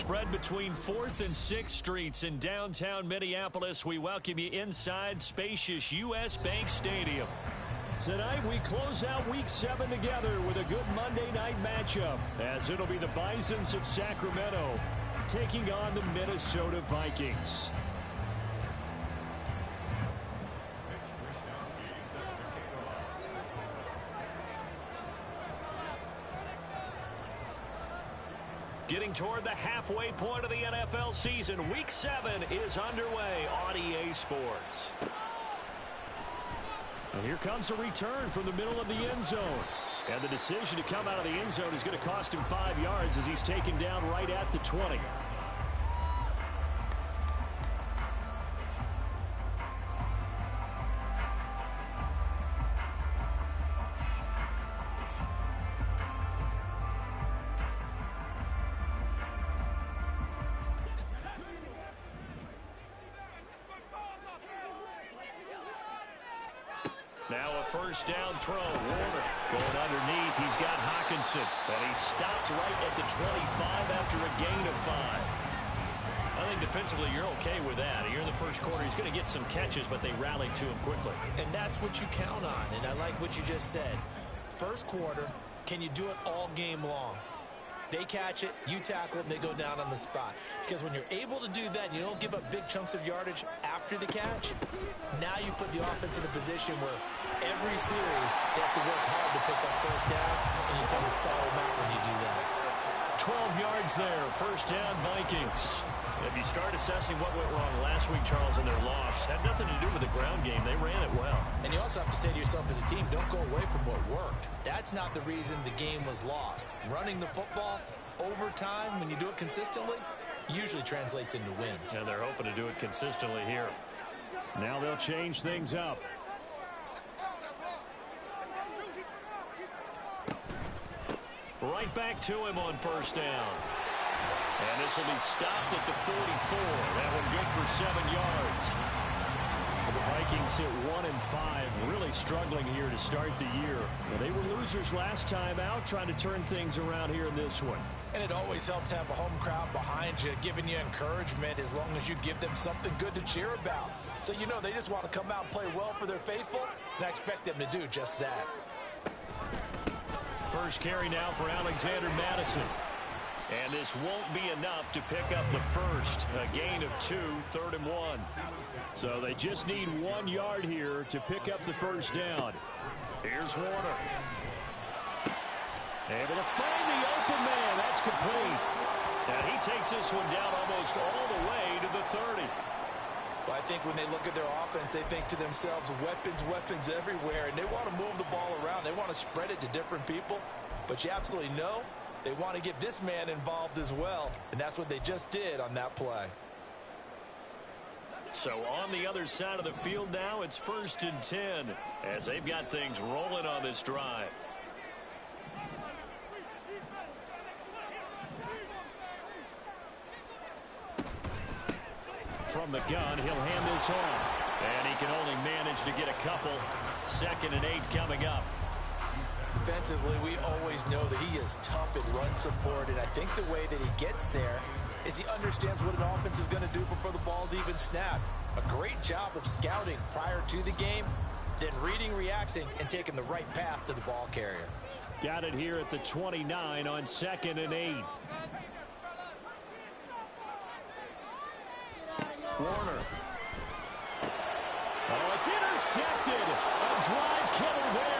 Spread between 4th and 6th Streets in downtown Minneapolis. We welcome you inside spacious U.S. Bank Stadium. Tonight we close out Week 7 together with a good Monday night matchup, as it'll be the Bisons of Sacramento taking on the Minnesota Vikings. Getting toward the halfway point of the NFL season, Week 7 is underway on EA Sports. And here comes a return from the middle of the end zone. And the decision to come out of the end zone is going to cost him 5 yards as he's taken down right at the 20. Now a first down throw. Warner going underneath. He's got Hockenson. And he stopped right at the 25 after a gain of 5. I think defensively you're okay with that. Here in the first quarter, he's going to get some catches, but they rallied to him quickly. And that's what you count on. And I like what you just said. First quarter, can you do it all game long? They catch it, you tackle them, they go down on the spot. Because when you're able to do that, you don't give up big chunks of yardage after the catch, now you put the offense in a position where every series they have to work hard to pick up first downs, and you tend to stall them out when you do that. 12 yards there, first down Vikings. If you start assessing what went wrong last week, Charles, in their loss, had nothing to do with the ground game. They ran it well. And you also have to say to yourself as a team, don't go away from what worked. That's not the reason the game was lost. Running the football over time, when you do it consistently, usually translates into wins. And they're hoping to do it consistently here. Now they'll change things up. Right back to him on first down. And this will be stopped at the 44. That one good for 7 yards. The Vikings hit 1-5, really struggling here to start the year. Well, they were losers last time out, trying to turn things around here in this one. And it always helps to have a home crowd behind you, giving you encouragement as long as you give them something good to cheer about. So, you know, they just want to come out and play well for their faithful, and I expect them to do just that. First carry now for Alexander Madison. And this won't be enough to pick up the first. A gain of 2, 3rd and 1. So they just need 1 yard here to pick up the first down. Here's Warner. Able to find the open man. That's complete. And he takes this one down almost all the way to the 30. Well, I think when they look at their offense, they think to themselves, weapons, weapons everywhere. And they want to move the ball around. They want to spread it to different people. But you absolutely know they want to get this man involved as well, and that's what they just did on that play. So on the other side of the field now, it's 1st and 10 as they've got things rolling on this drive. From the gun, he'll hand this off. And he can only manage to get a couple. 2nd and 8 coming up. Defensively, we always know that he is tough at run support, and I think the way that he gets there is he understands what an offense is going to do before the ball's even snapped. A great job of scouting prior to the game, then reading, reacting, and taking the right path to the ball carrier. Got it here at the 29 on 2nd and 8. Warner. Oh, it's intercepted. A drive killer there.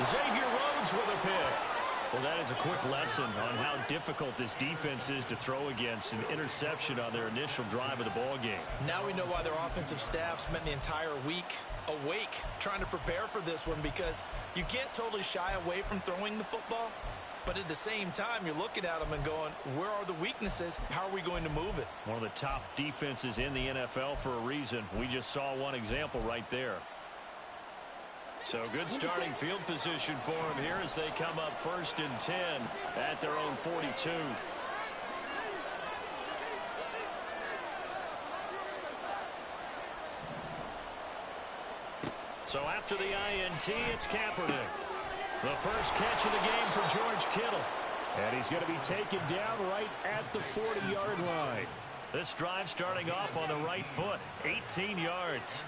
Xavier Rhodes with a pick. Well, that is a quick lesson on how difficult this defense is to throw against. An interception on their initial drive of the ball game. Now we know why their offensive staff spent the entire week awake trying to prepare for this one, because you can't totally shy away from throwing the football. But at the same time, you're looking at them and going, where are the weaknesses? How are we going to move it? One of the top defenses in the NFL for a reason. We just saw one example right there. So good starting field position for them here as they come up 1st and 10 at their own 42. So after the INT, it's Kaepernick. The first catch of the game for George Kittle. And he's going to be taken down right at the 40-yard line. This drive starting off on the right foot, 18 yards.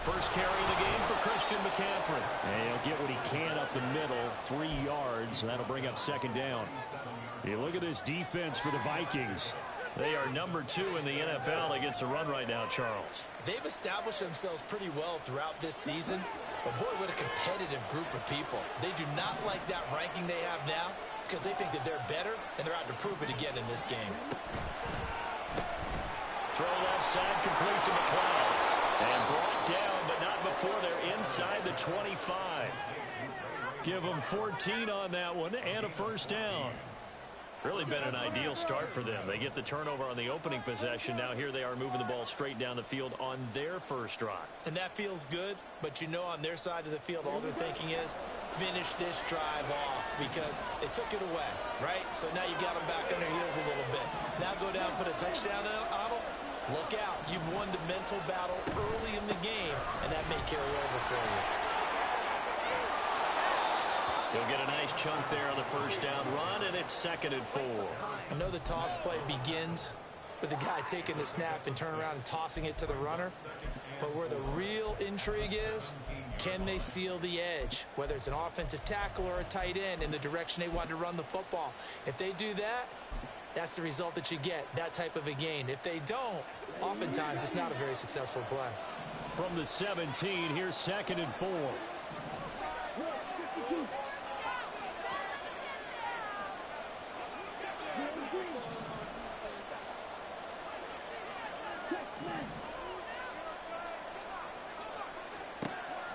First carry of the game for Christian McCaffrey. And he'll get what he can up the middle, 3 yards. That'll bring up second down. You look at this defense for the Vikings. They are number 2 in the NFL against the run right now, Charles. They've established themselves pretty well throughout this season. But, boy, what a competitive group of people. They do not like that ranking they have now because they think that they're better, and they're out to prove it again in this game. Throw left side, complete to McLeod. And brought down, but not before they're inside the 25. Give them 14 on that one and a first down. Really been an ideal start for them. They get the turnover on the opening possession. Now here they are moving the ball straight down the field on their first drive. And that feels good, but you know on their side of the field, all they're thinking is finish this drive off because they took it away, right? So now you got them back on their heels a little bit. Now go down and put a touchdown on them. Look out. You've won the mental battle early in the game, and that may carry over for you. He'll get a nice chunk there on the first down run, and it's 2nd and 4. I know the toss play begins with the guy taking the snap and turning around and tossing it to the runner. But where the real intrigue is, can they seal the edge, whether it's an offensive tackle or a tight end in the direction they want to run the football? If they do that, that's the result that you get, that type of a gain. If they don't, oftentimes it's not a very successful play. From the 17, here's 2nd and 4.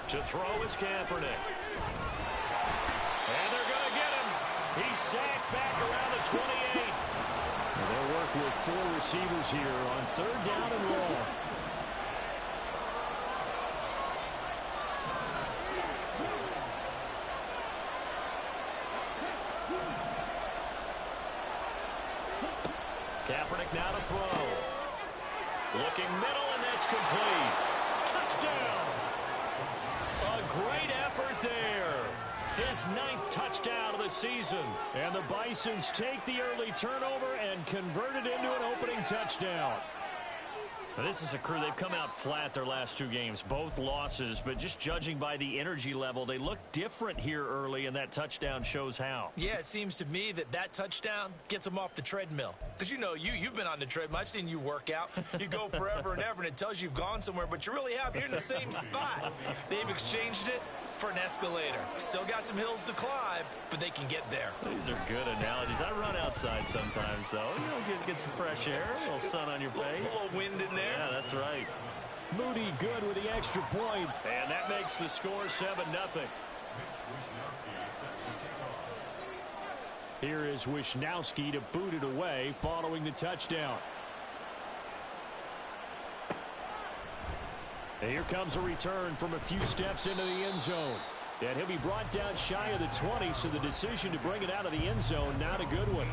To throw is Kaepernick. And they're going to get him. He's sacked back around the 28. And they'll work with 4 receivers here on 3rd down and long. Kaepernick now to throw. Looking middle, and that's complete. Touchdown. A great effort there. His 9th touchdown of the season. And the Bisons take the early turnover and convert it into an opening touchdown. Now, this is a crew. They've come out flat their last 2 games, both losses, but just judging by the energy level, they look different here early, and that touchdown shows how. Yeah, it seems to me that touchdown gets them off the treadmill. Because, you know, you've been on the treadmill. I've seen you work out. You go forever and ever, and it tells you you've gone somewhere, but you really have. You're in the same spot. They've exchanged it for an escalator. Still got some hills to climb, but they can get there. These are good analogies. I run outside sometimes, though. You know, get some fresh air, a little sun on your face. A little wind in there. Yeah, that's right. Moody good with the extra point. And that makes the score 7-0. Here is Wisnowski to boot it away following the touchdown. And here comes a return from a few steps into the end zone. And he'll be brought down shy of the 20, so the decision to bring it out of the end zone, not a good one.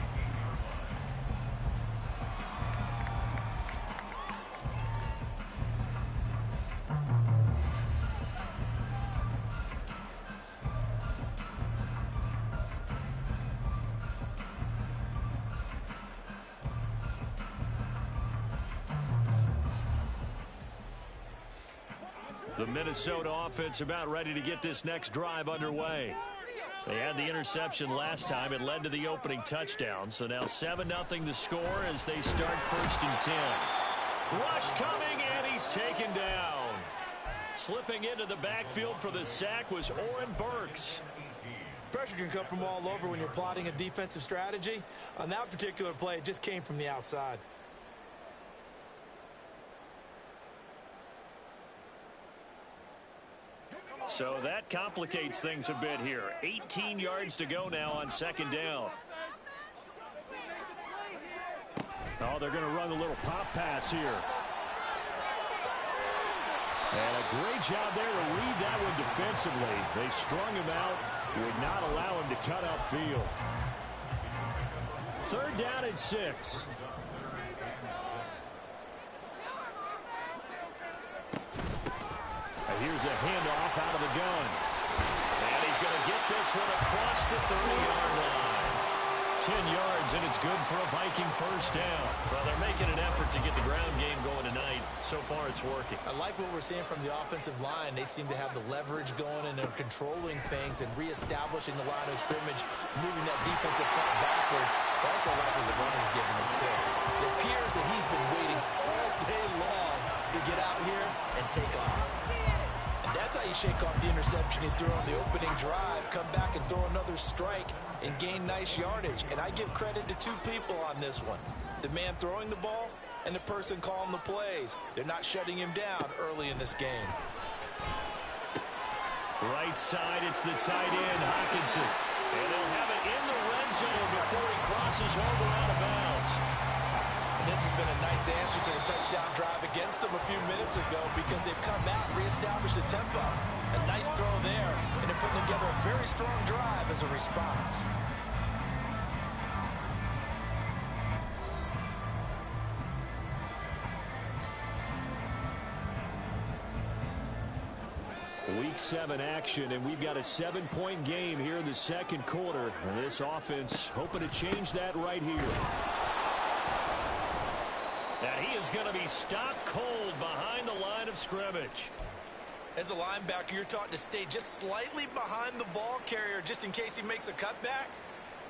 The Minnesota offense about ready to get this next drive underway. They had the interception last time. It led to the opening touchdown. So now 7-0 the score as they start 1st and 10. Rush coming, and he's taken down. Slipping into the backfield for the sack was Oren Burks. Pressure can come from all over when you're plotting a defensive strategy. On that particular play, it just came from the outside. So that complicates things a bit here. 18 yards to go now on second down. Oh, they're going to run a little pop pass here. And a great job there to read that one defensively. They strung him out, would not allow him to cut upfield. Third down and 6. Here's a handoff out of the gun. And he's going to get this one across the 30-yard line. 10 yards, and it's good for a Viking first down. Well, they're making an effort to get the ground game going tonight. So far, it's working. I like what we're seeing from the offensive line. They seem to have the leverage going, and they're controlling things and reestablishing the line of scrimmage, moving that defensive front backwards. I also like what the runner's giving us, too. It appears that he's been waiting all day long to get out here and take off. That's how you shake off the interception you threw on the opening drive, come back and throw another strike and gain nice yardage. And I give credit to two people on this one. The man throwing the ball and the person calling the plays. They're not shutting him down early in this game. Right side, it's the tight end, Hockenson. And they'll have it in the red zone before he crosses over out of bounds. This has been a nice answer to the touchdown drive against them a few minutes ago because they've come out and reestablished the tempo. A nice throw there, and they're putting together a very strong drive as a response. Week 7 action, and we've got a 7-point game here in the second quarter. And this offense hoping to change that right here. And he is going to be stopped cold behind the line of scrimmage. As a linebacker, you're taught to stay just slightly behind the ball carrier just in case he makes a cutback.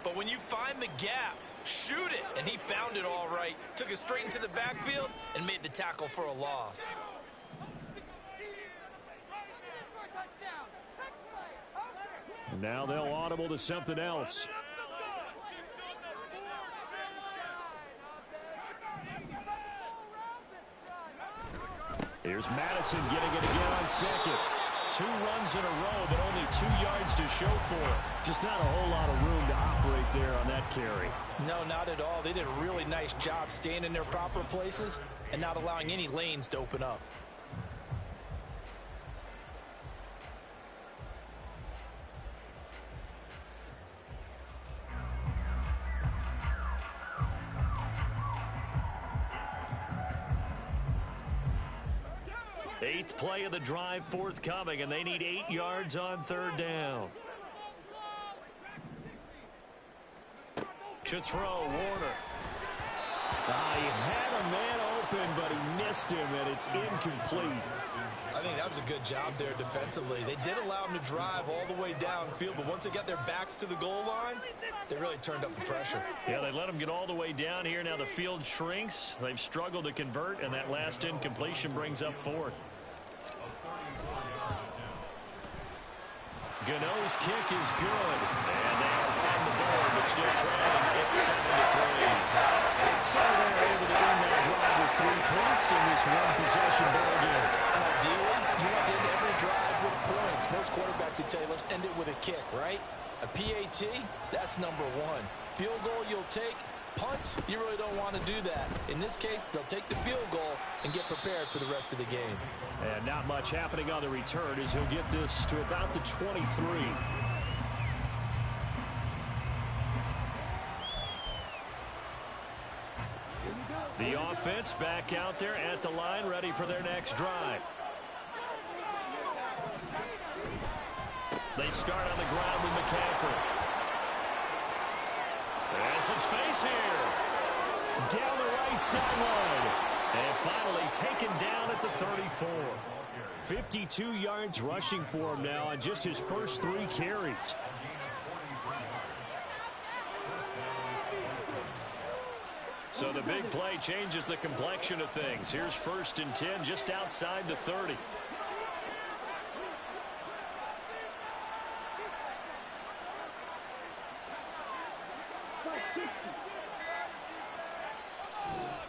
But when you find the gap, shoot it. And he found it all right. Took it straight into the backfield and made the tackle for a loss. Now they'll audible to something else. Here's Madison getting it again on second. 2 runs in a row, but only 2 yards to show for it. Just not a whole lot of room to operate there on that carry. No, not at all. They did a really nice job staying in their proper places and not allowing any lanes to open up. Eighth play of the drive forthcoming, and they need 8 yards on third down. To throw, Warner. He had a man open, but he missed him, and it's incomplete. I think that was a good job there defensively. They did allow him to drive all the way downfield, but once they got their backs to the goal line, they really turned up the pressure. Yeah, they let him get all the way down here. Now the field shrinks. They've struggled to convert, and that last incompletion brings up fourth. Gano's kick is good. And they are on the board, but still trailing. It's 7-3. So they're able to end that drive with 3 points in this one-possession ball game. And ideally, you want to end every drive with points. Most quarterbacks would tell you, let's end it with a kick, right? A PAT, that's number 1. Field goal you'll take. Punts, you really don't want to do that. In this case, they'll take the field goal and get prepared for the rest of the game. And not much happening on the return as he'll get this to about the 23. The offense back out there at the line, ready for their next drive. They start on the ground with McCaffrey. There's some space here. Down the right sideline. And finally taken down at the 34. 52 yards rushing for him now on just his first 3 carries. So the big play changes the complexion of things. Here's 1st and 10 just outside the 30.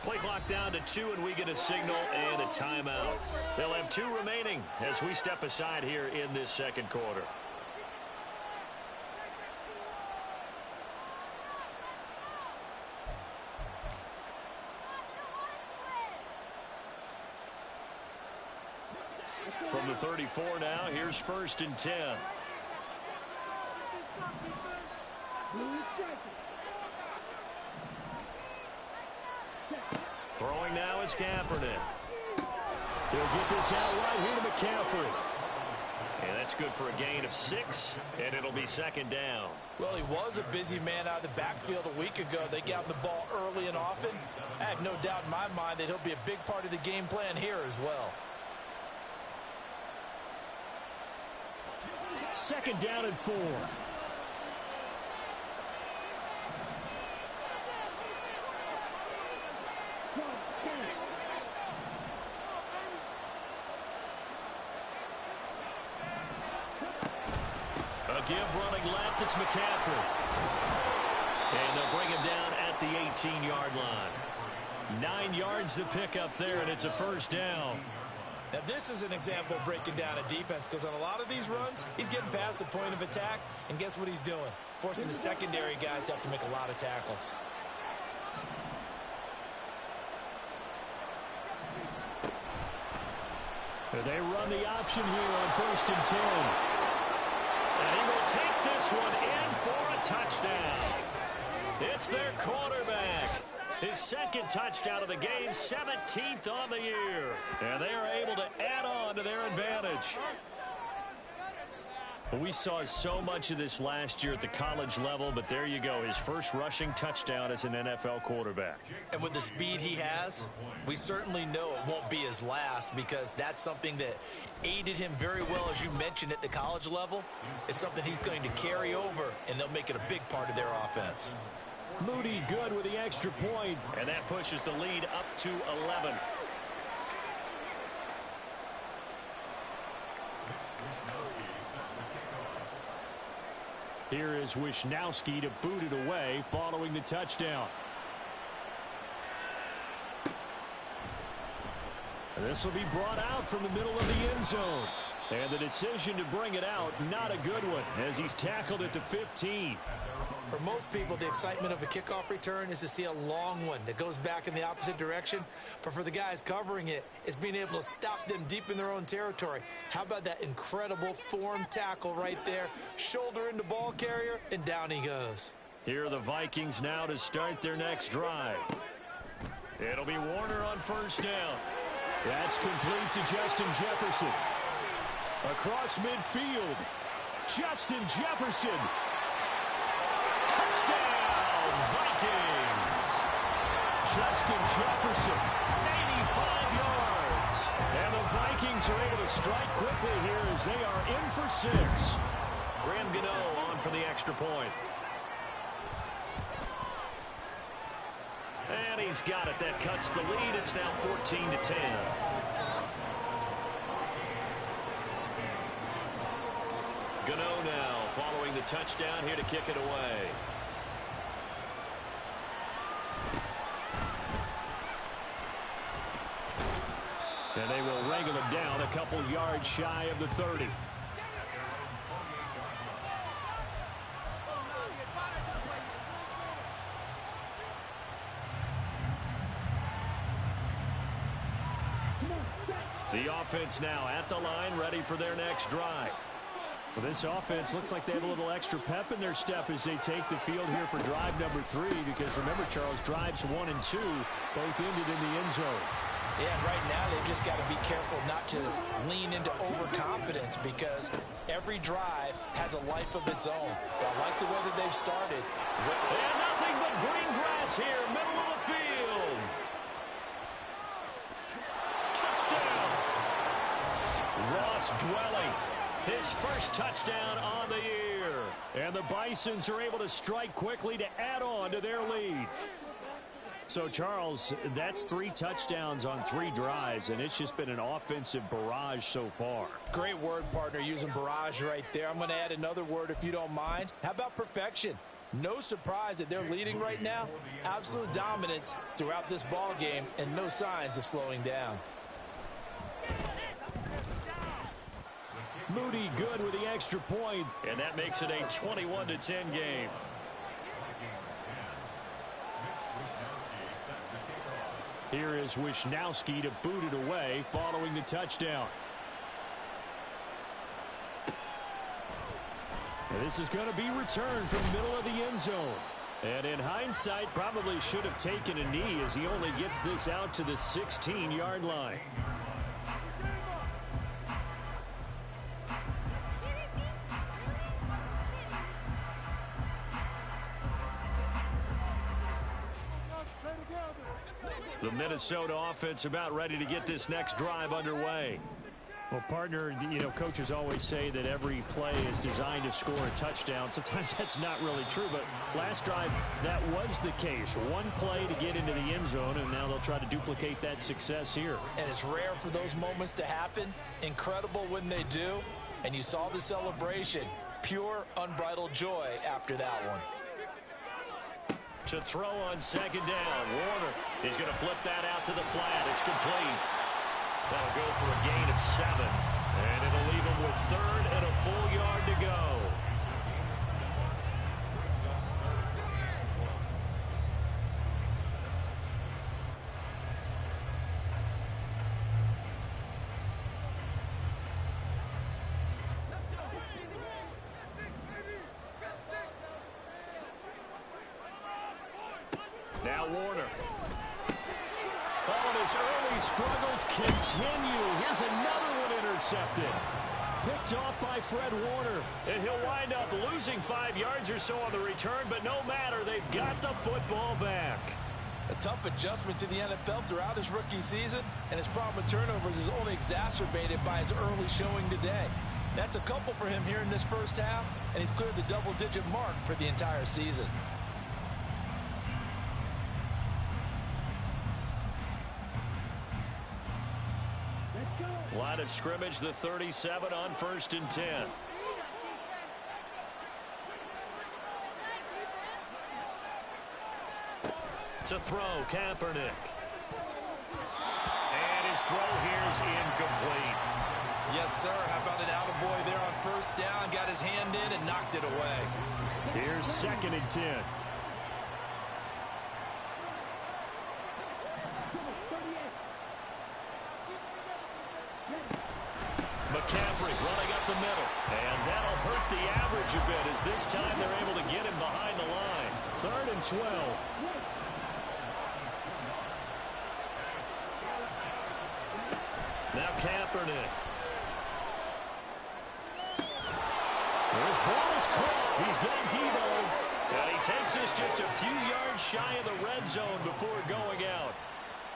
Play clock down to 2, and we get a signal and a timeout. They'll have 2 remaining as we step aside here in this second quarter. From the 34 now, here's 1st and 10. Throwing now is Kaepernick. He'll get this out right here to McCaffrey. And that's good for a gain of 6, and it'll be 2nd down. Well, he was a busy man out of the backfield a week ago. They got him the ball early and often. I have no doubt in my mind that he'll be a big part of the game plan here as well. 2nd down and 4. A give running left, it's McCaffrey. And they'll bring him down at the 18-yard line. 9 yards to pick up there, and it's a 1st down. Now, this is an example of breaking down a defense, because on a lot of these runs, he's getting past the point of attack, and guess what he's doing? Forcing the secondary guys to have to make a lot of tackles. They run the option here on 1st and 10. And he will take this one in for a touchdown. It's their quarterback. His 2nd touchdown of the game, 17th on the year. And they are able to add on to their advantage. We saw so much of this last year at the college level, but there you go. His first rushing touchdown as an NFL quarterback. And with the speed he has, we certainly know it won't be his last, because that's something that aided him very well, as you mentioned, at the college level. It's something he's going to carry over, and they'll make it a big part of their offense. Moody good with the extra point, and that pushes the lead up to 11. Here is Wisnowski to boot it away following the touchdown. And this will be brought out from the middle of the end zone. And the decision to bring it out, not a good one, as he's tackled at the 15. For most people, the excitement of a kickoff return is to see a long one that goes back in the opposite direction. But for the guys covering it, it's being able to stop them deep in their own territory. How about that incredible form tackle right there? Shoulder into ball carrier, and down he goes. Here are the Vikings now to start their next drive. It'll be Warner on 1st down. That's complete to Justin Jefferson. Across midfield, Justin Jefferson. Touchdown, Vikings! Justin Jefferson, 85 yards. And the Vikings are able to strike quickly here as they are in for 6. Graham Gano on for the extra point. And he's got it. That cuts the lead. It's now 14-10. Gano now following the touchdown here to kick it away. And they will wrangle him down a couple yards shy of the 30. The offense now at the line, ready for their next drive. Well, this offense looks like they have a little extra pep in their step as they take the field here for drive number 3, because remember, Charles, drives 1 and 2 both ended in the end zone. Yeah, right now they've just got to be careful not to lean into overconfidence, because every drive has a life of its own. But I like the way that they've started. And nothing but green grass here, middle of the field. Touchdown! Ross Dwelly. His first touchdown on the year. And the Bisons are able to strike quickly to add on to their lead. So, Charles, that's 3 touchdowns on 3 drives, and it's just been an offensive barrage so far. Great word, partner, using barrage right there. I'm going to add another word if you don't mind. How about perfection? No surprise that they're leading right now. Absolute dominance throughout this ball game and no signs of slowing down. Moody good with the extra point, and that makes it a 21-10 game. Here is Wisnowski to boot it away following the touchdown. And this is going to be returned from the middle of the end zone. And in hindsight, probably should have taken a knee as he only gets this out to the 16-yard line. The Minnesota offense about ready to get this next drive underway. Well, partner, coaches always say that every play is designed to score a touchdown. Sometimes that's not really true, but last drive, that was the case. One play to get into the end zone, and now they'll try to duplicate that success here. And it's rare for those moments to happen. Incredible when they do. And you saw the celebration. Pure, unbridled joy after that one. To throw on second down, Warner is going to flip that out to the flat. It's complete. That'll go for a gain of 7. And it'll leave him with 3rd and a full yard to go. Now Warner. Oh, and his early struggles continue. Here's another one intercepted. Picked off by Fred Warner. And he'll wind up losing 5 yards or so on the return, but no matter, they've got the football back. A tough adjustment to the NFL throughout his rookie season, and his problem with turnovers is only exacerbated by his early showing today. That's a couple for him here in this first half, and he's cleared the double-digit mark for the entire season. Line of scrimmage, the 37 on 1st and 10. To throw, Kaepernick. And his throw here is incomplete. Yes, sir. How about an attaboy there on 1st down? Got his hand in and knocked it away. Here's 2nd and 10. McCaffrey running up the middle. And that'll hurt the average a bit as this time they're able to get him behind the line. 3rd and 12. Now Kaepernick. His ball is caught. He's got Debo. And he takes us just a few yards shy of the red zone before going out.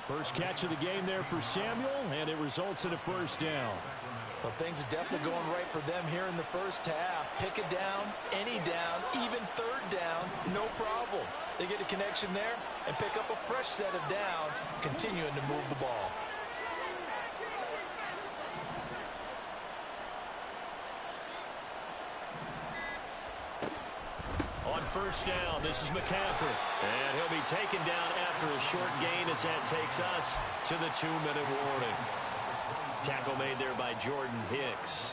First catch of the game there for Samuel, and it results in a 1st down. Well, things are definitely going right for them here in the first half. Pick a down, any down, even 3rd down, no problem. They get a connection there and pick up a fresh set of downs, continuing to move the ball. On 1st down, this is McCaffrey. And he'll be taken down after a short gain as that takes us to the 2-minute warning. Tackle made there by Jordan Hicks.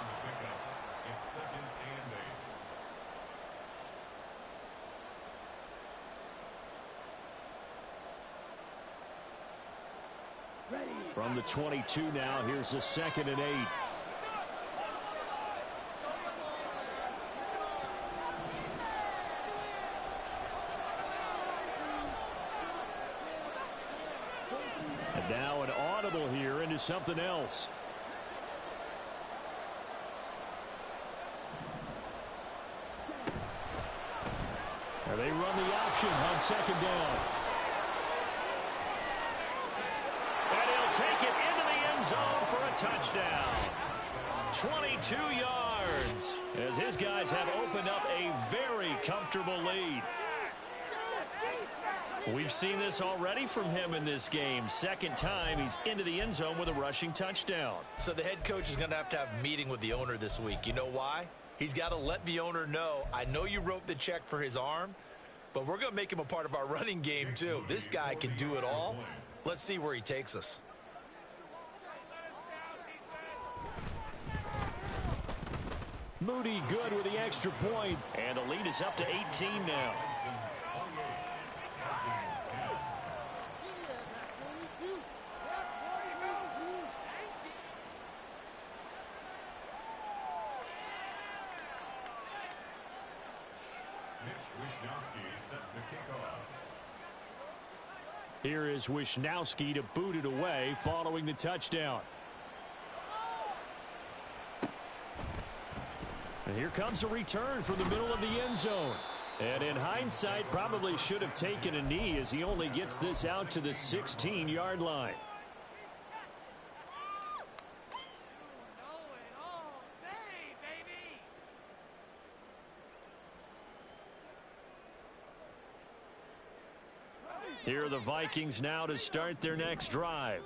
From the 22 now, here's the 2nd and 8. And now an audible here into something else. And they run the option on 2nd down. And he'll take it into the end zone for a touchdown. 22 yards as his guys have opened up a very comfortable lead. We've seen this already from him in this game. 2nd time he's into the end zone with a rushing touchdown. So the head coach is going to have a meeting with the owner this week. You know why? He's got to let the owner know, I know you wrote the check for his arm, but we're going to make him a part of our running game too. This guy can do it all. Let's see where he takes us. Moody good with the extra point, and the lead is up to 18 now. Here is Wishnowsky to boot it away following the touchdown. And here comes a return from the middle of the end zone. And in hindsight, probably should have taken a knee as he only gets this out to the 16-yard line. Here are the Vikings now to start their next drive.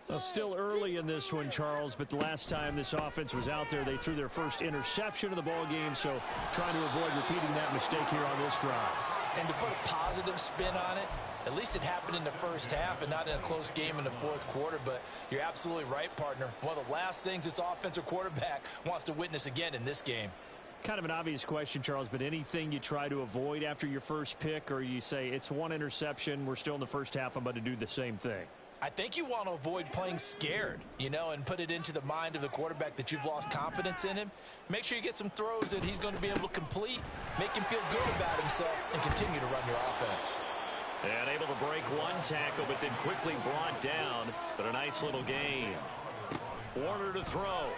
Well, still early in this one, Charles, but the last time this offense was out there, they threw their first interception of the ball game, so trying to avoid repeating that mistake here on this drive. And to put a positive spin on it, at least it happened in the first half and not in a close game in the fourth quarter, but you're absolutely right, partner. One of the last things this offensive quarterback wants to witness again in this game. Kind of an obvious question, Charles, but anything you try to avoid after your first pick, or you say it's one interception, we're still in the first half, I'm about to do the same thing? I think you want to avoid playing scared, and put it into the mind of the quarterback that you've lost confidence in him. Make sure you get some throws that he's going to be able to complete, make him feel good about himself, and continue to run your offense. And able to break one tackle, but then quickly brought down, but a nice little gain. Warner to throw.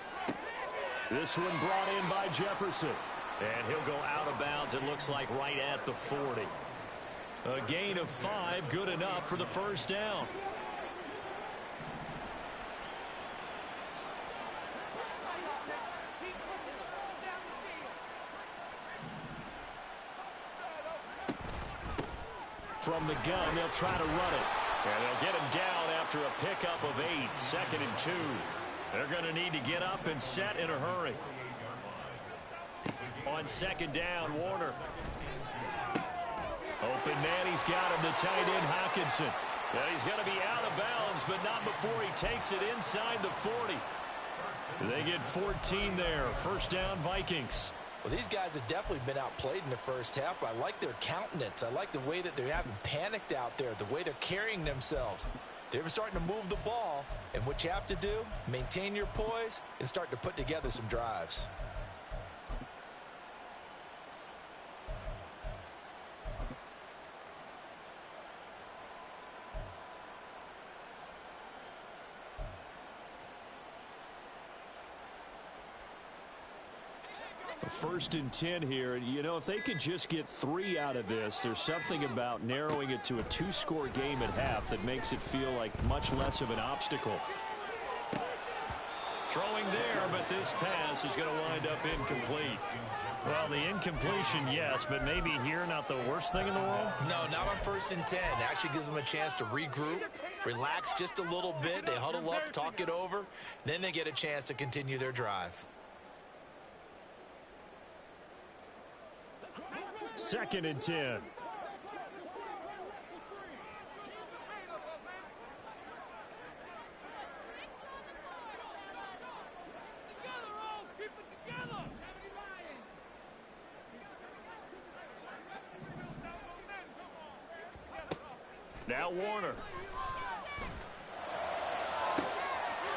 This one brought in by Jefferson. And he'll go out of bounds, it looks like right at the 40. A gain of 5, good enough for the first down. From the gun, they'll try to run it. And they'll get him down after a pickup of 8, 2nd and 2. They're going to need to get up and set in a hurry. On second down, Warner. Open man, he's got him, the tight end, Hockenson. And he's going to be out of bounds, but not before he takes it inside the 40. They get 14 there. First down, Vikings. Well, these guys have definitely been outplayed in the first half. I like their countenance. I like the way that they haven't panicked out there, the way they're carrying themselves. They're starting to move the ball, and what you have to do, maintain your poise and start to put together some drives. First and 10 here. If they could just get 3 out of this, there's something about narrowing it to a 2-score game at half that makes it feel like much less of an obstacle. Throwing there, but this pass is going to wind up incomplete. Well, the incompletion, yes, but maybe here not the worst thing in the world? No, not on 1st and 10. It actually gives them a chance to regroup, relax just a little bit. They huddle up, talk it over, then they get a chance to continue their drive. 2nd and 10. Now Warner.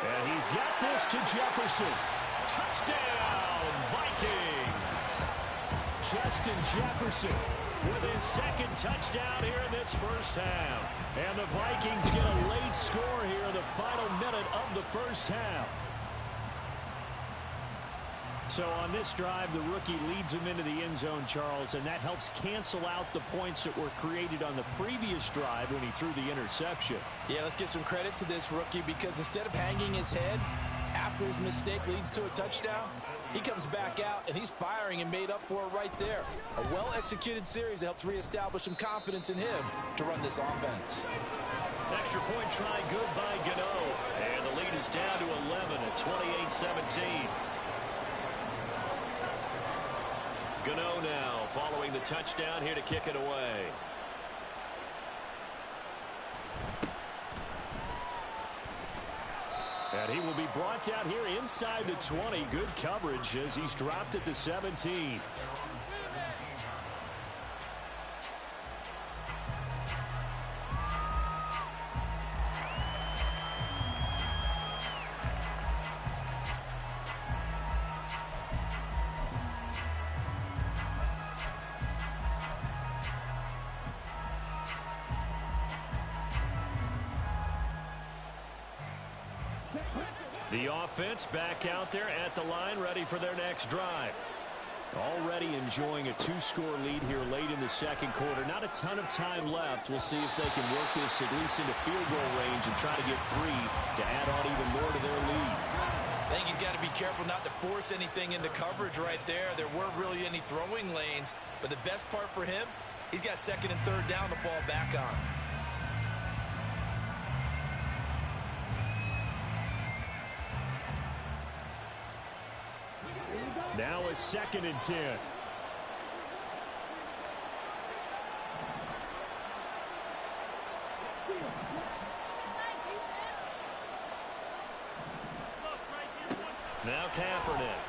And he's got this to Jefferson. Touchdown, Vikings. Justin Jefferson with his 2nd touchdown here in this first half. And the Vikings get a late score here in the final minute of the first half. So on this drive, the rookie leads him into the end zone, Charles, and that helps cancel out the points that were created on the previous drive when he threw the interception. Yeah, let's give some credit to this rookie because instead of hanging his head after his mistake leads to a touchdown, he comes back out and he's firing and made up for it right there. A well-executed series that helps reestablish some confidence in him to run this offense. Extra point try good by Gano. And the lead is down to 11 at 28-17. Gano now following the touchdown here to kick it away. And he will be brought down here inside the 20. Good coverage as he's dropped at the 17. The offense back out there at the line, ready for their next drive. Already enjoying a 2-score lead here late in the second quarter. Not a ton of time left. We'll see if they can work this at least into field goal range and try to get 3 to add on even more to their lead. I think he's got to be careful not to force anything into coverage right there. There weren't really any throwing lanes, but the best part for him, he's got second and third down to fall back on. Now a 2nd and 10. Now Kaepernick.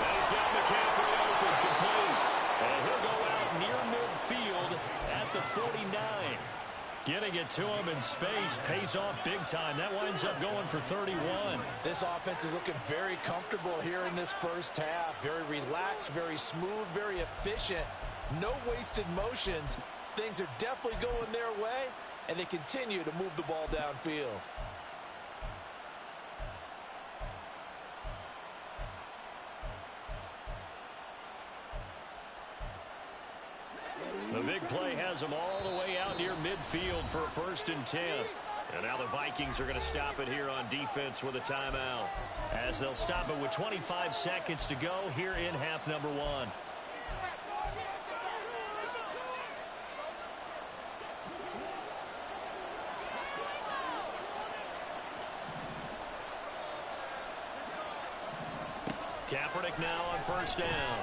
And he's got McCaffrey open, complete. And he'll go out near midfield at the 49. Getting it to him in space pays off big time. That winds up going for 31. This offense is looking very comfortable here in this first half. Very relaxed, very smooth, very efficient. No wasted motions. Things are definitely going their way, and they continue to move the ball downfield. The big play has them all the way out near midfield for a 1st and 10. And now the Vikings are going to stop it here on defense with a timeout, as they'll stop it with 25 seconds to go here in half number 1. Kaepernick now on 1st down.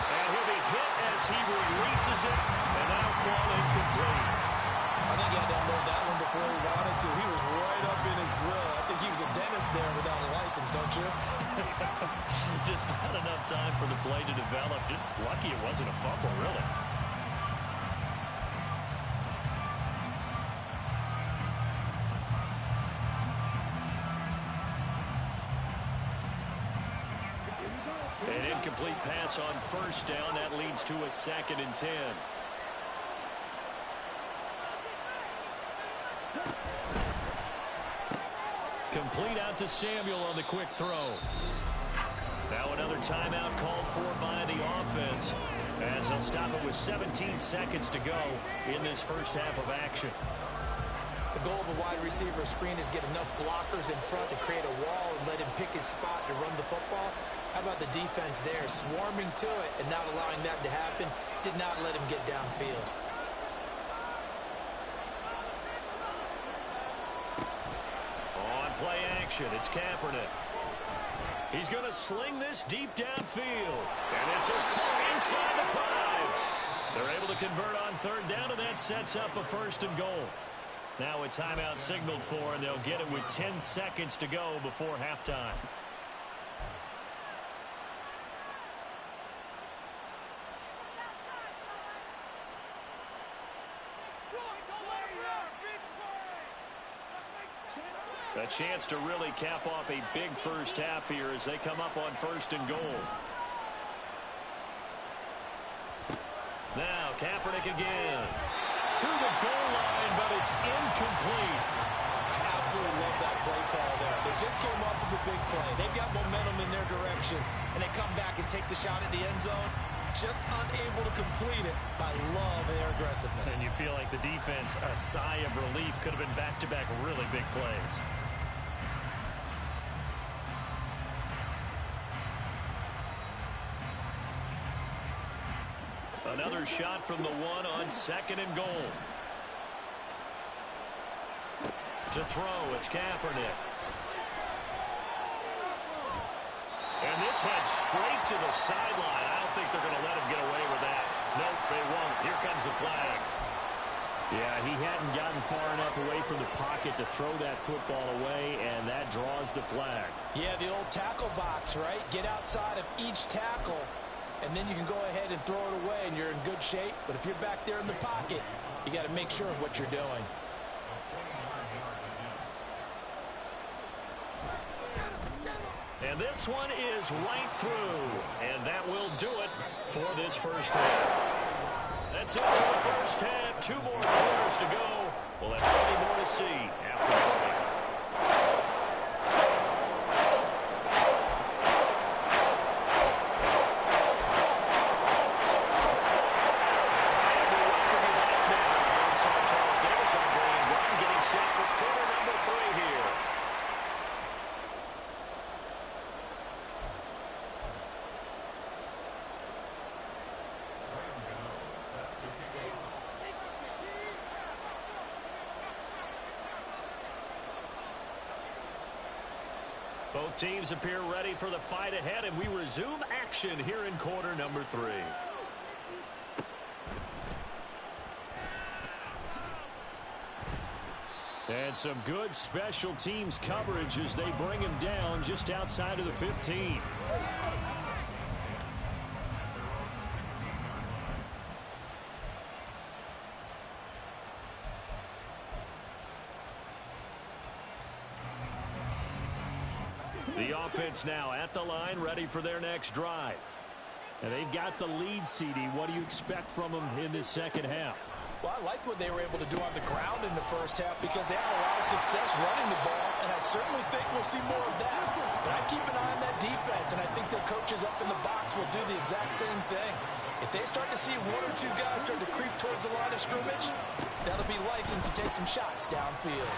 And he'll be hit as he releases it, and now fall incomplete. I think he had to unload that one before he wanted to. He was right up in his grill. I think he was a dentist there without a license, don't you? Just not enough time for the play to develop. Just lucky it wasn't a fumble, really. An incomplete pass on 1st down. That leads to a 2nd and 10. Complete out to Samuel on the quick throw. Now another timeout called for by the offense, as they'll stop it with 17 seconds to go in this first half of action. The goal of a wide receiver screen is get enough blockers in front to create a wall and let him pick his spot to run the football. How about the defense there, swarming to it and not allowing that to happen? Did not let him get downfield. On play action, it's Kaepernick. He's going to sling this deep downfield. And this is caught inside the 5. They're able to convert on 3rd down, and that sets up a 1st and goal. Now a timeout signaled for, and they'll get it with 10 seconds to go before halftime. A chance to really cap off a big first half here as they come up on 1st and goal. Now Kaepernick again. To the goal line, but it's incomplete. I absolutely love that play call there. They just came up with a big play. They've got momentum in their direction, and they come back and take the shot at the end zone. Just unable to complete it. I love their aggressiveness. And you feel like the defense, a sigh of relief, could have been back-to-back really big plays. Another shot from the 1 on 2nd and goal. To throw, it's Kaepernick. And This heads straight to the sideline. I don't think they're going to let him get away with that. Nope, they won't. Here comes the flag. Yeah, he hadn't gotten far enough away from the pocket to throw that football away, and that draws the flag. Yeah, the old tackle box, right? Get outside of each tackle, and then you can go ahead and throw it away, and you're in good shape. But if you're back there in the pocket, you got to make sure of what you're doing. And this one is right through, and that will do it for this first half. That's it for the first half. 2 more quarters to go. We'll have plenty more to see after the break. And we welcome you back now. Inside Charles Davis on Brandon Graham getting set for quarter number 3 here. Both teams appear ready for the fight ahead, and we resume action here in quarter number 3. And some good special teams coverage as they bring him down just outside of the 15. The offense now at the line, ready for their next drive. And they've got the lead, CD. What do you expect from them in this second half? Well, I like what they were able to do on the ground in the first half because they had a lot of success running the ball, and I certainly think we'll see more of that. But I keep an eye on that defense, and I think their coaches up in the box will do the exact same thing. If they start to see 1 or 2 guys start to creep towards the line of scrimmage, that'll be license to take some shots downfield.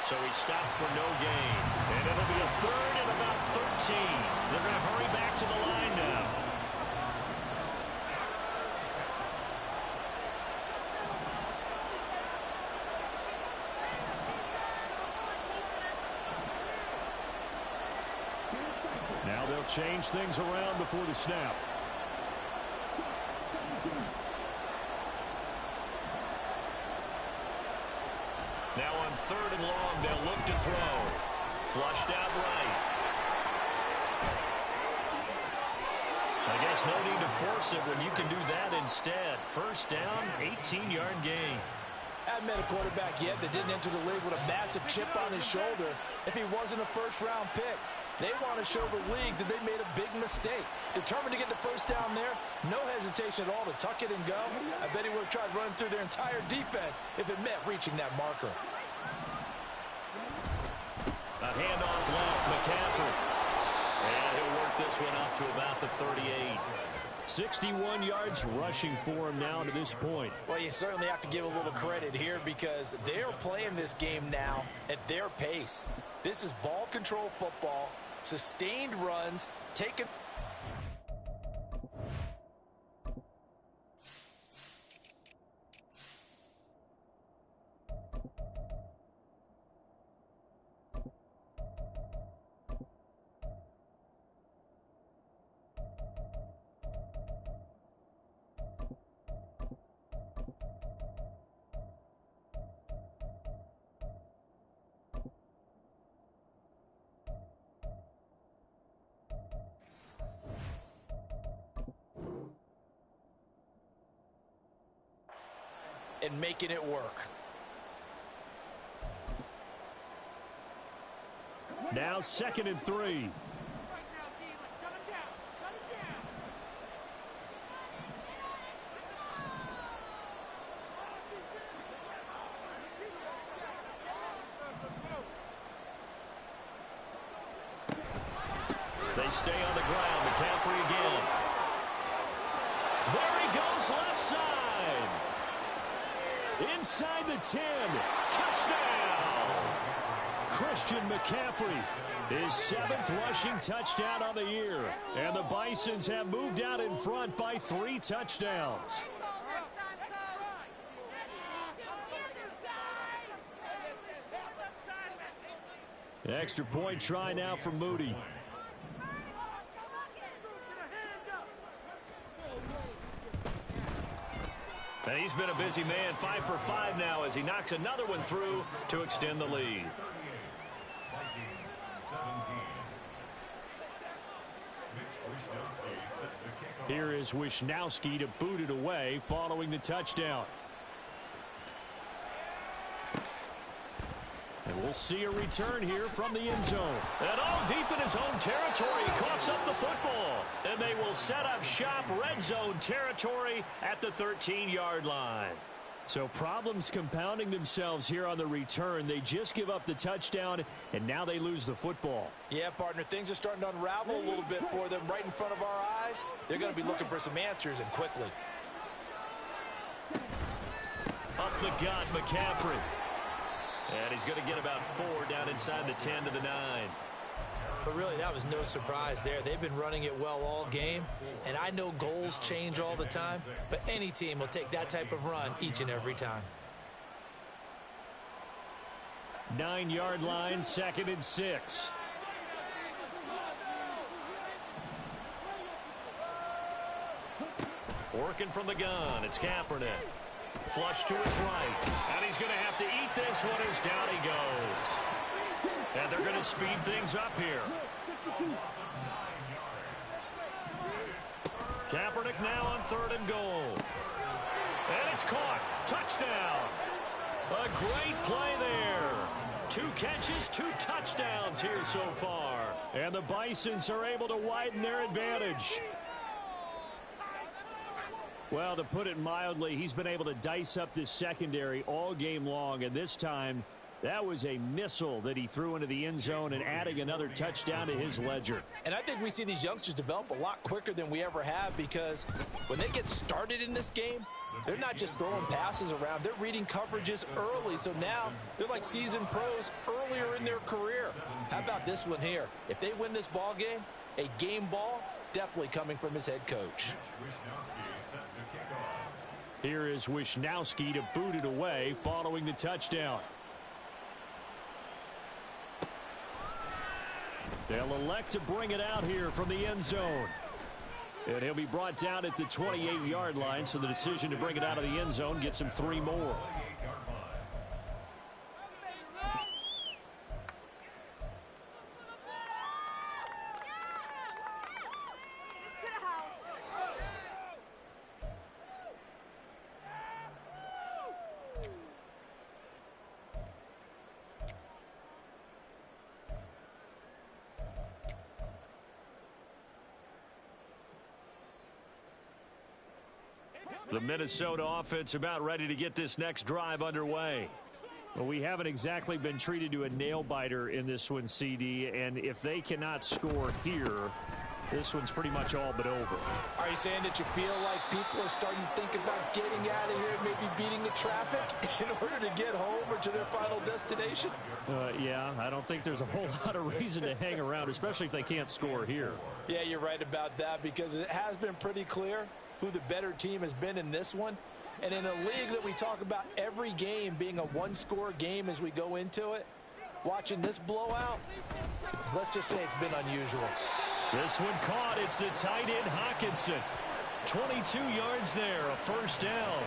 So he stopped for no gain. And it'll be a 3rd and about 13. They're going to hurry back to the line now. Now they'll change things around before the snap. Now on 3rd and long, they'll look to throw. Flushed out right. I guess no need to force it when you can do that instead. First down, 18-yard gain. I haven't met a quarterback yet that didn't enter the league with a massive chip on his shoulder if he wasn't a first-round pick. They want to show the league that they made a big mistake. Determined to get the first down there, no hesitation at all to tuck it and go. I bet he would have tried running through their entire defense if it meant reaching that marker. A handoff left, McCaffrey. And he'll work this one up to about the 38. 61 yards rushing for him now to this point. Well, you certainly have to give a little credit here because they're playing this game now at their pace. This is ball control football, sustained runs, taken. And making it work. Now 2nd and 3. They stay on the ground. McCaffrey again. There he goes left side. Inside the 10. Touchdown. Christian McCaffrey, his 7th rushing touchdown on the year. And the Bisons have moved out in front by 3 touchdowns. Extra point try now for Moody. And he's been a busy man, 5 for 5 now as he knocks another one through to extend the lead. Here is Wishnowsky to boot it away following the touchdown. And we'll see a return here from the end zone. And deep in his own territory, he coughs up the football. And they will set up shop, red zone territory at the 13-yard line. So problems compounding themselves here on the return. They just give up the touchdown, and now they lose the football. Yeah, partner, things are starting to unravel a little bit for them right in front of our eyes. They're going to be looking for some answers, and quickly. Up the gut, McCaffrey. And he's going to get about 4 down inside the 10 to the 9. But really, that was no surprise there. They've been running it well all game, and I know goals change all the time, but any team will take that type of run each and every time. 9-yard line, 2nd and 6. Working from the gun, it's Kaepernick. Flush to his right, and he's going to have to eat this one as down he goes. And they're going to speed things up here. Kaepernick now on 3rd and goal. And it's caught. Touchdown. A great play there. 2 catches, 2 touchdowns here so far. And the Bisons are able to widen their advantage. Well, to put it mildly, he's been able to dice up this secondary all game long, and this time that was a missile that he threw into the end zone and adding another touchdown to his ledger. And I think we see these youngsters develop a lot quicker than we ever have, because when they get started in this game, they're not just throwing passes around. They're reading coverages early. So now they're like seasoned pros earlier in their career. How about this one here? If they win this ball game, a game ball definitely coming from his head coach. Here is Wishnowsky to boot it away following the touchdown. They'll elect to bring it out here from the end zone. And he'll be brought down at the 28-yard line, so the decision to bring it out of the end zone gets him 3 more. The Minnesota offense about ready to get this next drive underway. Well, we haven't exactly been treated to a nail-biter in this one, CD, and if they cannot score here, this one's pretty much all but over. Are you saying that you feel like people are starting to think about getting out of here and maybe beating the traffic in order to get home or to their final destination? Yeah, I don't think there's a whole lot of reason to hang around, especially if they can't score here. Yeah, you're right about that, because it has been pretty clear who the better team has been in this one. And in a league that we talk about every game being a one-score game as we go into it, watching this blowout, let's just say it's been unusual. This one caught. It's the tight end Hockenson. 22 yards there, a 1st down.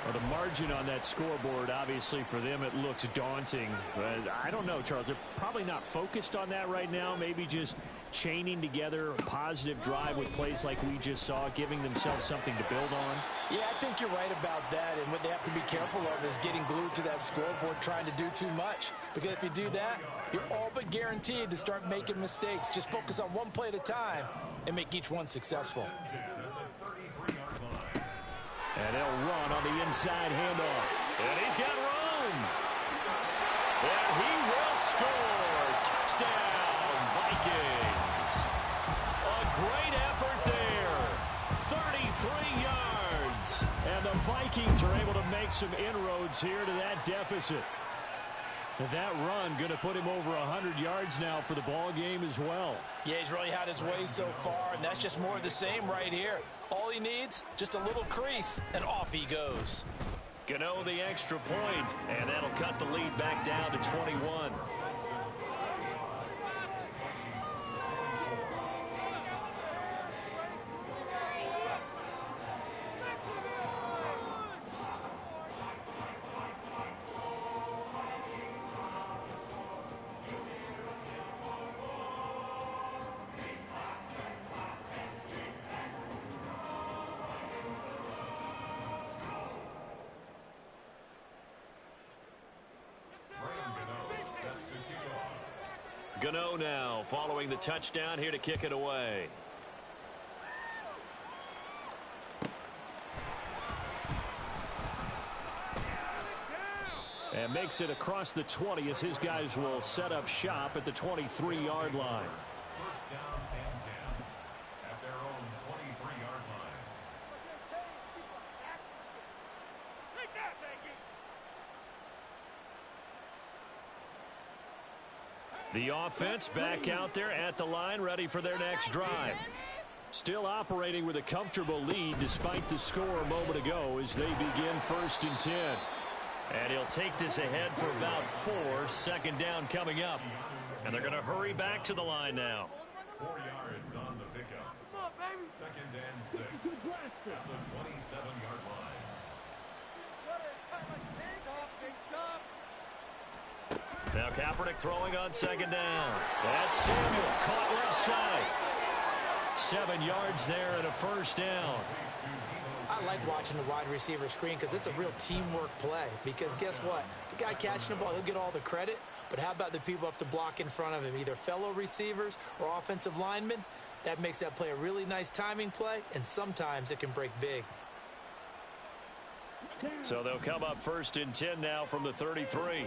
Well, the margin on that scoreboard, obviously, for them, it looks daunting. But I don't know, Charles. They're probably not focused on that right now. Maybe just chaining together a positive drive with plays like we just saw, giving themselves something to build on. Yeah, I think you're right about that. And what they have to be careful of is getting glued to that scoreboard, trying to do too much. Because if you do that, you're all but guaranteed to start making mistakes. Just focus on one play at a time and make each one successful. And they'll run on the inside handoff. And he's got room. And he will score. Touchdown, Vikings. A great effort there. 33 yards. And the Vikings are able to make some inroads here to that deficit. That run going to put him over 100 yards now for the ball game as well. Yeah, he's really had his way so far, and that's just more of the same right here. All he needs, just a little crease, and off he goes. Gano the extra point, and that'll cut the lead back down to 21. Gano now following the touchdown here to kick it away. And makes it across the 20 as his guys will set up shop at the 23-yard line. First down and 10 at their own 23-yard line. Take that, thank you. The offense back out there at the line, ready for their next drive. Still operating with a comfortable lead despite the score a moment ago as they begin 1st and 10. And he'll take this ahead for about 4. 2nd down coming up. And they're going to hurry back to the line now. 4 yards on the pickup. Come on, baby. 2nd and 6 at the 27-yard line. Now Kaepernick throwing on 2nd down. That's Samuel caught left side. 7 yards there and a 1st down. I like watching the wide receiver screen because it's a real teamwork play. Because guess what? The guy catching the ball, he'll get all the credit. But how about the people who have to block in front of him, either fellow receivers or offensive linemen? That makes that play a really nice timing play, and sometimes it can break big. So they'll come up 1st and 10 now from the 33.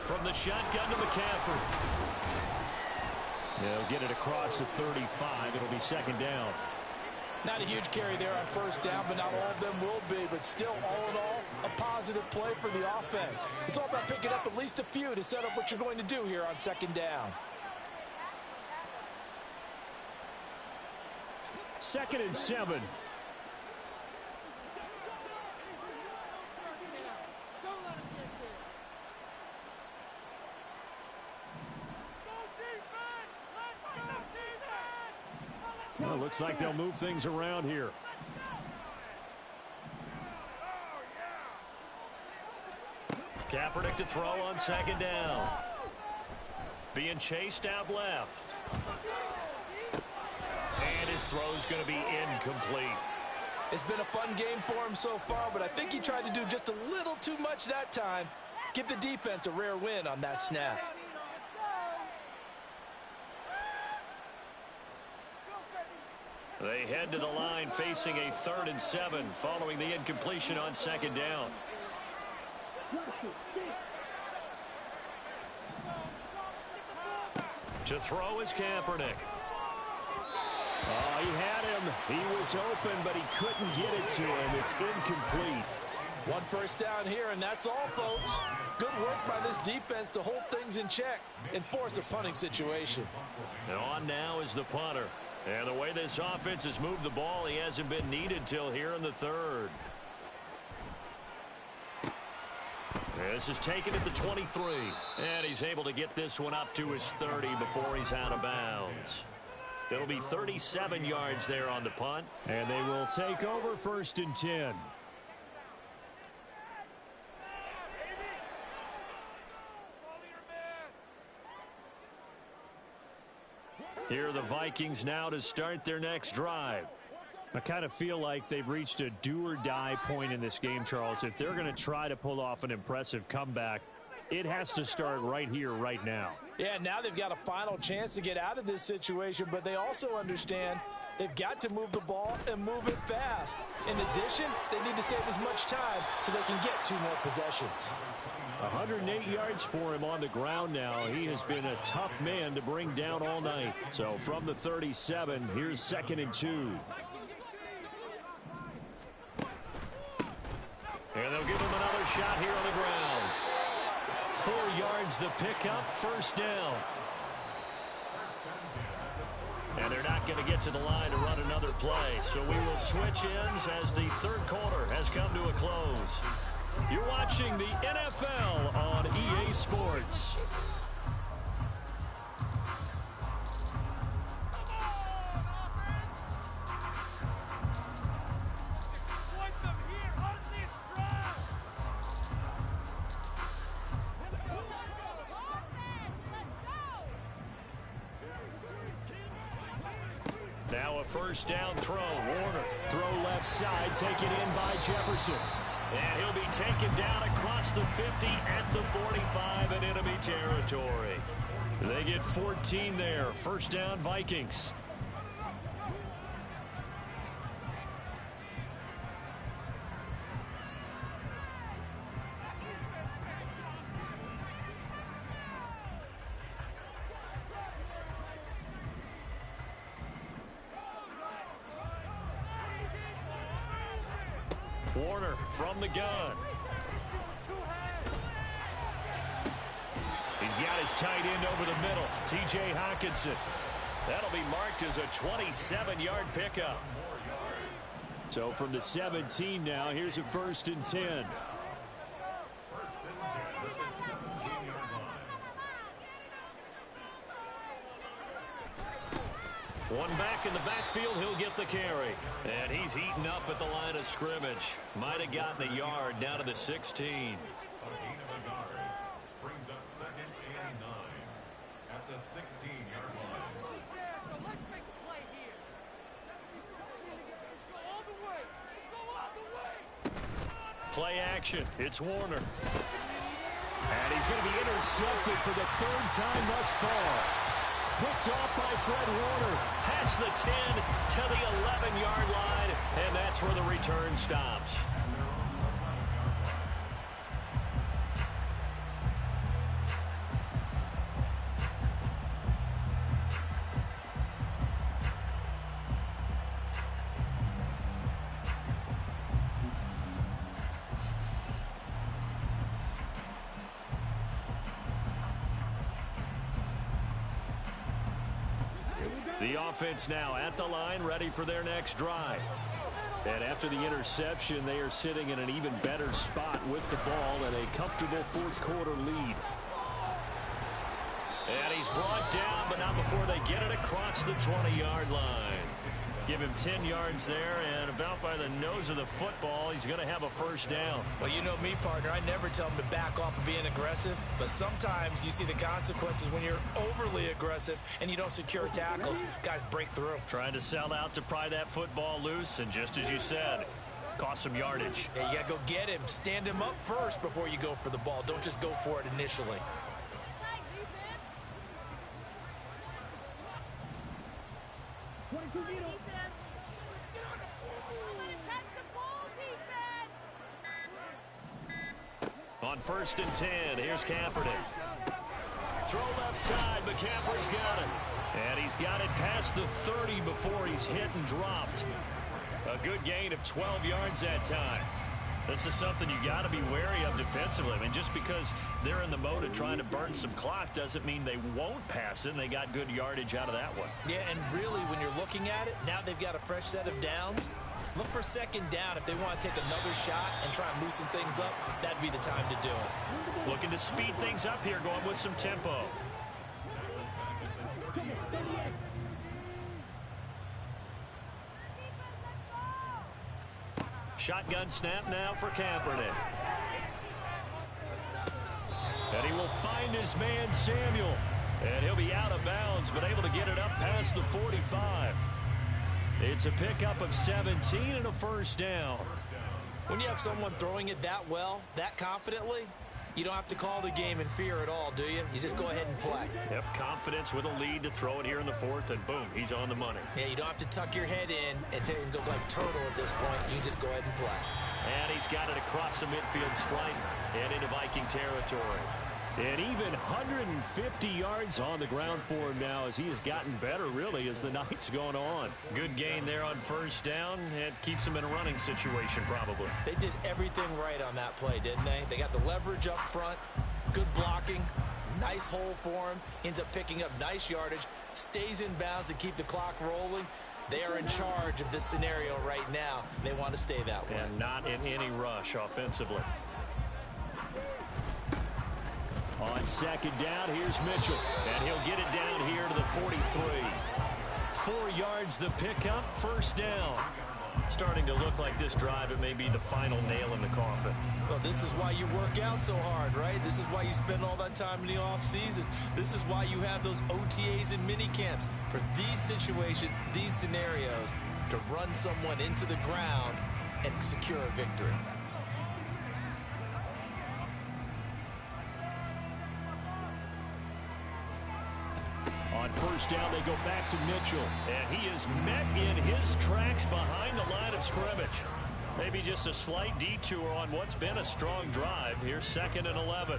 From the shotgun to McCaffrey. They'll get it across the 35. It'll be 2nd down. Not a huge carry there on 1st down, but not all of them will be. But still, all in all, a positive play for the offense. It's all about picking up at least a few to set up what you're going to do here on 2nd down. 2nd and 7. Well, looks like they'll move things around here. Kaepernick to throw on 2nd down. Being chased out left. And his throw's going to be incomplete. It's been a fun game for him so far, but I think he tried to do just a little too much that time. Give the defense a rare win on that snap. They head to the line facing a 3rd and 7 following the incompletion on 2nd down. To throw is Kaepernick. Oh, he had him. He was open, but he couldn't get it to him. It's incomplete. 1 first down here, and that's all, folks. Good work by this defense to hold things in check and force a punting situation. And on now is the punter. And the way this offense has moved the ball, he hasn't been needed till here in the 3rd. This is taken at the 23. And he's able to get this one up to his 30 before he's out of bounds. It'll be 37 yards there on the punt. And they will take over 1st and 10. Here are the Vikings now to start their next drive. I kind of feel like they've reached a do-or-die point in this game, Charles. If they're going to try to pull off an impressive comeback, it has to start right here, right now. Yeah, now they've got a final chance to get out of this situation, but they also understand they've got to move the ball and move it fast. In addition, they need to save as much time so they can get 2 more possessions. 108 yards for him on the ground now. He has been a tough man to bring down all night. So from the 37, here's 2nd and 2. And they'll give him another shot here on the ground. 4 yards the pickup, 1st down. And they're not going to get to the line to run another play. So we will switch ends as the 3rd quarter has come to a close. You're watching the NFL on EA Sports. Now a 1st down throw. Warner throws left side, taken in by Jefferson. And he'll be taken down across the 50 at the 45 in enemy territory. They get 14 there. First down, Vikings. Warner from the gun. He's got his tight end over the middle, T.J. Hockenson. That'll be marked as a 27-yard pickup. So from the 17 now, here's a 1st and 10. One back in the backfield, he'll get the carry. And he's heating up at the line of scrimmage. Might have gotten a yard down to the 16. Brings up 2nd and 9 at the 16-yard line. Let's make a play here. Go all the way. Go all the way. Play action. It's Warner. And he's going to be intercepted for the 3rd time thus far. Picked off by Fred Warner. Past the 10 to the 11-yard line. And that's where the return stops. The offense now at the line, ready for their next drive. And after the interception, they are sitting in an even better spot with the ball and a comfortable 4th quarter lead. And he's brought down, but not before they get it across the 20-yard line. Give him 10 yards there, and about by the nose of the football, he's going to have a 1st down. Well, you know me, partner. I never tell him to back off of being aggressive, but sometimes you see the consequences when you're overly aggressive and you don't secure tackles. Guys break through. Trying to sell out to pry that football loose, and just as you said, cost some yardage. Yeah, you got to go get him. Stand him up first before you go for the ball. Don't just go for it initially. On 1st and 10, here's Kaepernick. Throw left side, McCaffrey's got it. And he's got it past the 30 before he's hit and dropped. A good gain of 12 yards that time. This is something you got to be wary of defensively. I mean, just because they're in the mode of trying to burn some clock doesn't mean they won't pass it. And they got good yardage out of that one. Yeah, and really, when you're looking at it, now they've got a fresh set of downs. Look for 2nd down. If they want to take another shot and try and loosen things up, that'd be the time to do it. Looking to speed things up here, going with some tempo. Shotgun snap now for Kaepernick. And he will find his man, Samuel. And he'll be out of bounds, but able to get it up past the 45. It's a pickup of 17 and a 1st down. When you have someone throwing it that well, that confidently, you don't have to call the game in fear at all, do you? You just go ahead and play. Yep, confidence with a lead to throw it here in the 4th, and boom, he's on the money. Yeah, you don't have to tuck your head in and go like turtle at this point. You just go ahead and play. And he's got it across the midfield stripe and into Viking territory. And even 150 yards on the ground for him now as he has gotten better, really, as the night's gone on. Good gain there on 1st down. It keeps him in a running situation, probably. They did everything right on that play, didn't they? They got the leverage up front, good blocking, nice hole for him, ends up picking up nice yardage, stays in bounds to keep the clock rolling. They are in charge of this scenario right now. They want to stay that way. And not in any rush offensively. On 2nd down, here's Mitchell. And he'll get it down here to the 43. 4 yards the pickup, 1st down. Starting to look like this drive, it may be the final nail in the coffin. Well, this is why you work out so hard, right? This is why you spend all that time in the offseason. This is why you have those OTAs and mini camps. For these situations, these scenarios, to run someone into the ground and secure a victory. On first down, they go back to Mitchell. And he is met in his tracks behind the line of scrimmage. Maybe just a slight detour on what's been a strong drive. Here's 2nd and 11.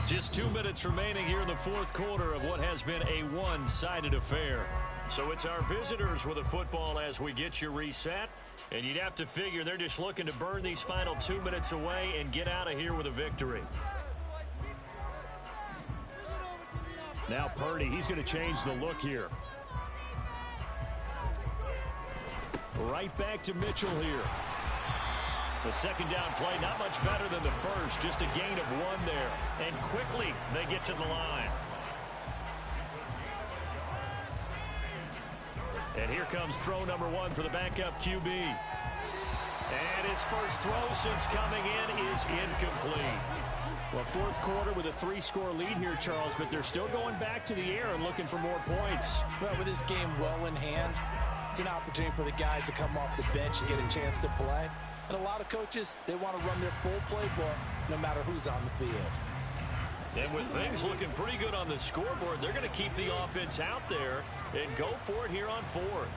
Just 2 minutes remaining here in the fourth quarter of what has been a one-sided affair. So it's our visitors with the football as we get you reset. And you'd have to figure they're just looking to burn these final 2 minutes away and get out of here with a victory. Now Purdy, he's going to change the look here. Right back to Mitchell here. The second down play, not much better than the first. Just a gain of 1 there. And quickly they get to the line. And here comes throw number 1 for the backup QB. And his first throw since coming in is incomplete. Well, fourth quarter with a 3-score lead here, Charles, but they're still going back to the air and looking for more points. Well, with this game well in hand, it's an opportunity for the guys to come off the bench and get a chance to play. And a lot of coaches, they want to run their full playbook no matter who's on the field. And with things looking pretty good on the scoreboard, they're going to keep the offense out there and go for it here on fourth.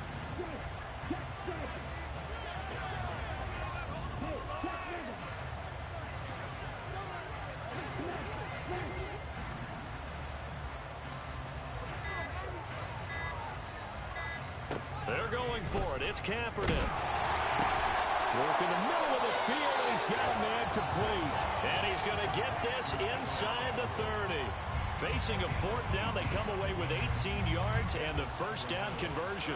They're going for it. It's Kaepernick. Work in the middle of the field, and he's got a man complete. And he's going to get this inside the 30. Facing a fourth down, they come away with 18 yards and the first down conversion.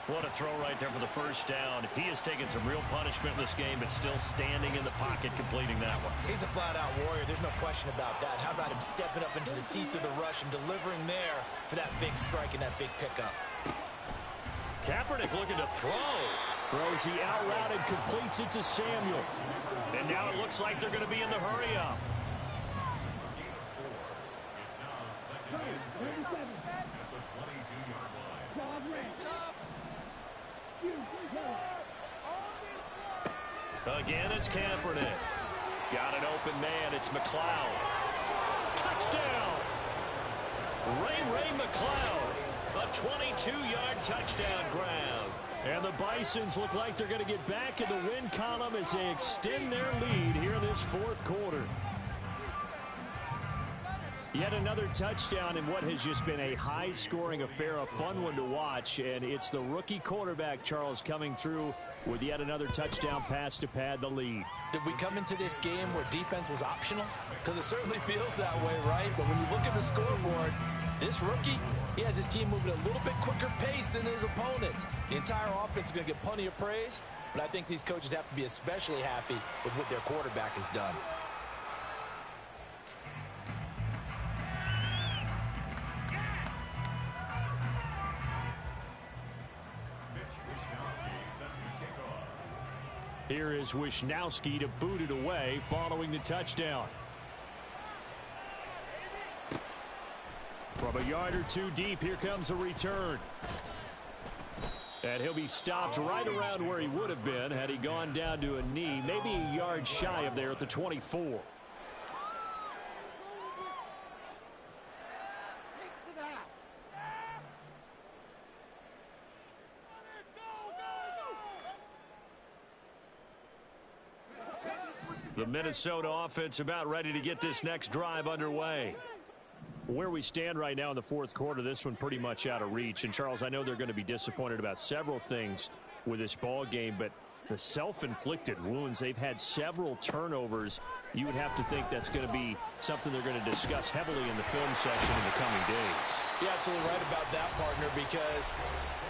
What a throw right there for the first down. He has taken some real punishment in this game, but still standing in the pocket, completing that one. He's a flat-out warrior. There's no question about that. How about him stepping up into the teeth of the rush and delivering there for that big strike and that big pickup? Kaepernick looking to throw. Throws the out route and completes it to Samuel. And now it looks like they're going to be in the hurry-up. It's now 2nd and 6 at the 22-yard line. Again, it's Kaepernick. Got an open man. It's McLeod. Touchdown! Ray McLeod. A 22-yard touchdown grab. And the Bisons look like they're going to get back in the win column as they extend their lead here in this fourth quarter. Yet another touchdown in what has just been a high-scoring affair, a fun one to watch. And it's the rookie quarterback, Charles, coming through with yet another touchdown pass to pad the lead. Did we come into this game where defense was optional? Because it certainly feels that way, right? But when you look at the scoreboard, this rookie, he has his team moving at a little bit quicker pace than his opponents. The entire offense is going to get plenty of praise, but I think these coaches have to be especially happy with what their quarterback has done. Here is Wishnowsky to boot it away following the touchdown. From a yard or two deep, here comes a return. And he'll be stopped right around where he would have been had he gone down to a knee, maybe a yard shy of there at the 24. The Minnesota offense about ready to get this next drive underway. Where we stand right now in the fourth quarter, this one pretty much out of reach. And, Charles, I know they're going to be disappointed about several things with this ball game, but the self-inflicted wounds, they've had several turnovers. You would have to think that's going to be something they're going to discuss heavily in the film session in the coming days. You're absolutely right about that, partner, because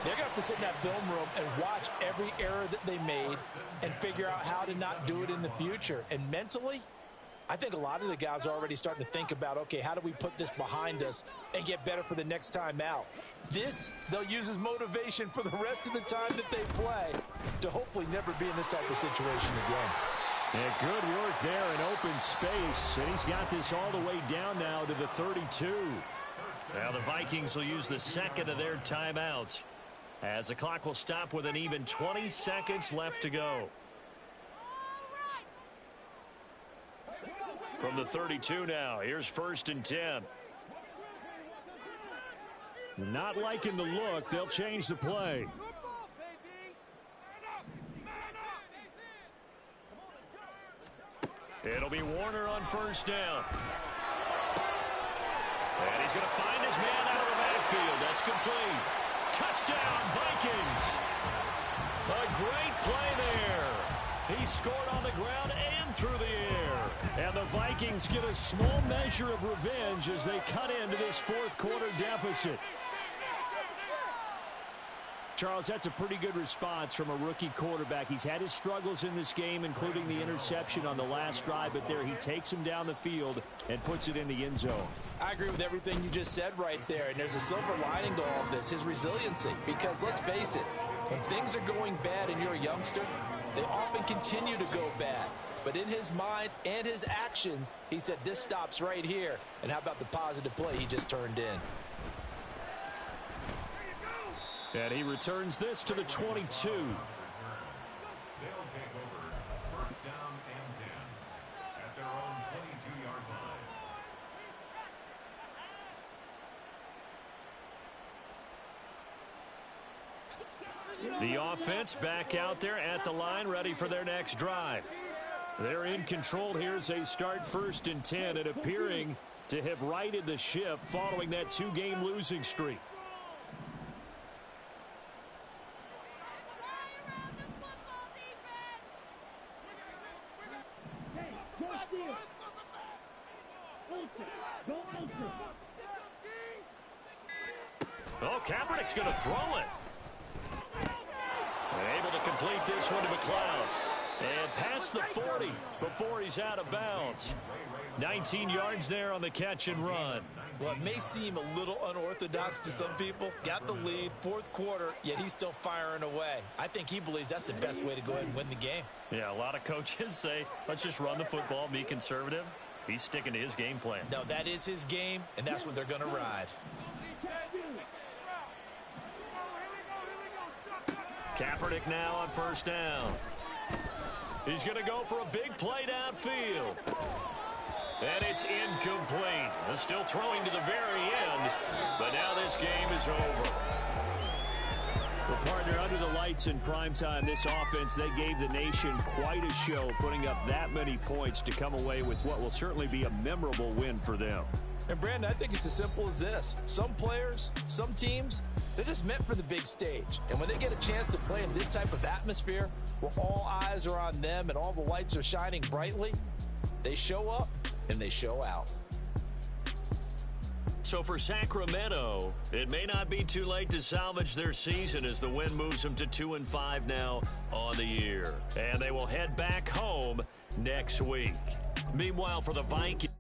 they're going to have to sit in that film room and watch every error that they made and figure out how to not do it in the future. And mentally, I think a lot of the guys are already starting to think about, okay, how do we put this behind us and get better for the next time out? This, they'll use as motivation for the rest of the time that they play to hopefully never be in this type of situation again. Yeah, good work there in open space. And he's got this all the way down now to the 32. Now the Vikings will use the second of their timeouts, as the clock will stop with an even 20 seconds left to go. From the 32 now, here's 1st and 10. Not liking the look. They'll change the play. It'll be Warner on 1st down. And he's going to find his man out of the backfield. That's complete. Touchdown, Vikings. A great play there. He scored on the ground and through the air. And the Vikings get a small measure of revenge as they cut into this 4th quarter deficit. Charles, that's a pretty good response from a rookie quarterback. He's had his struggles in this game, including the interception on the last drive, but there he takes him down the field and puts it in the end zone. I agree with everything you just said right there, and there's a silver lining to all of this, his resiliency. Because let's face it, when things are going bad and you're a youngster, they often continue to go bad. But in his mind and his actions, he said, this stops right here. And how about the positive play he just turned in? And he returns this to the 22. They'll take over 1st down and 10 at their own 22-yard line. The offense back out there at the line, ready for their next drive. They're in control here as they start 1st and 10 and appearing to have righted the ship following that 2-game losing streak. Oh, Kaepernick's going to throw it. Able to complete this one to McLeod. And past the 40 before he's out of bounds. 19 yards there on the catch and run. Well, it may seem a little unorthodox to some people. Got the lead, 4th quarter, yet he's still firing away. I think he believes that's the best way to go ahead and win the game. Yeah, a lot of coaches say, let's just run the football, be conservative. He's sticking to his game plan. No, that is his game, and that's what they're going to ride. Kaepernick now on 1st down. He's going to go for a big play downfield. And it's incomplete. They're still throwing to the very end, but now this game is over. Well, partner, under the lights in primetime, this offense, they gave the nation quite a show, putting up that many points to come away with what will certainly be a memorable win for them. And, Brandon, I think it's as simple as this. Some players, some teams, they're just meant for the big stage. And when they get a chance to play in this type of atmosphere where all eyes are on them and all the lights are shining brightly, they show up and they show out. So for Sacramento, it may not be too late to salvage their season as the win moves them to 2-5 now on the year. And they will head back home next week. Meanwhile, for the Vikings,